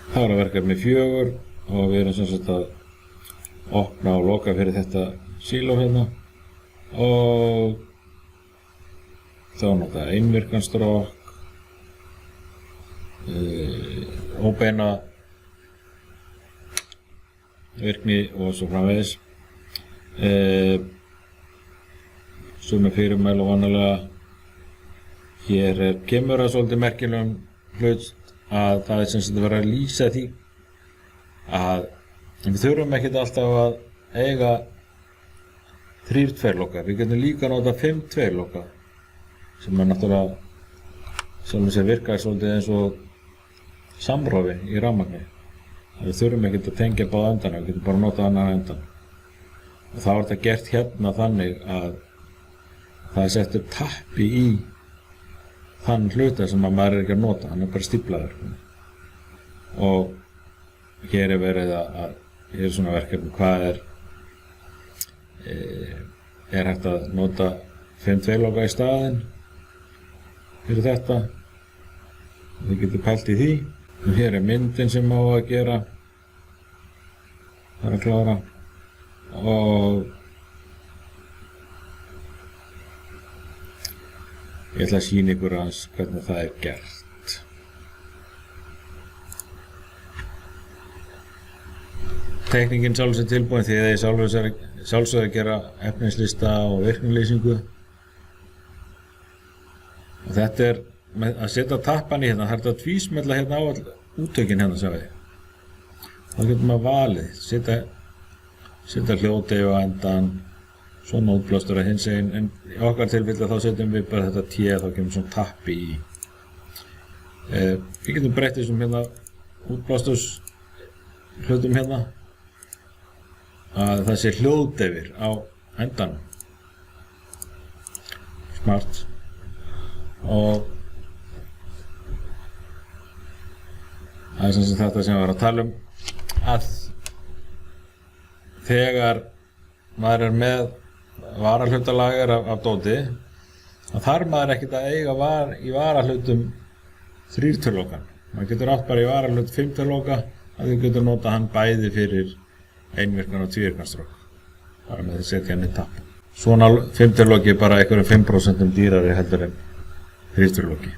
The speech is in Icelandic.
Það var verkefni 4 og við erum sem sagt að opna og loka fyrir þetta síló hérna og þá nota einvirkan strokk, óbeina virkni og svo framvegis. Sumir fyrirmæli og vanalega hér kemur að svolítið merkilegum hlut að það sem sagt verið að lýsa því að við þurfum ekkert alltaf að eiga 3 tveirloka. Við getum líka nota 5 tveirloka sem náttúrulega sjálfum sér virkar svolítið eins og samrofi í rafmagni. Við þurfum ekkert að tengja báða endana, við getum bara nota annan endan. Og þá er þetta gert hérna þannig að það er settur tappi í þann hluta sem maður er ekki að nota, hann er bara stíflaður. Og hér er verið að hér er svona verkefni, hvað er hægt að nota 5 tveirloka í staðinn fyrir þetta. Þið getur pælt í því. Og hér er myndin sem á að gera, það er að klára og ég ætla að sýna ykkur aðeins hvernig það er gert. Teikningin sjálfsög tilbúin því að ég sjálfsög að gera efnislista og virknilýsingu. Og þetta er með að setja tappan í hérna, það er þetta að tvísmella hérna á all úttökin hérna, sjáið þið. Þá getur maður valið, setja hljóðdeyfu á endan, svona útblástur að hins eginn, en í okkar tilfelli þá setjum við bara þetta T, þá kemur svona tappi í. Við getum breytt þessum hérna útblástus hlutum hérna, að það sé hljóðdeyfir á endanum. Smart. Og það er sem sagt þetta sem við varum að tala um, að þegar maður er með varahlutalager af dóti, þá þarf maður ekkert að eiga í varahlutum 3 tveirlokan. Maður getur átt bara í varahlut 5 tveirloka, að þú getur nota hann bæði fyrir einvirkan og tvívirkan strokk. Bara með því setja hann í tapp. Svona 5 tveirloki er bara einhverjum 5% dýrari heldur en 3 tveirloki.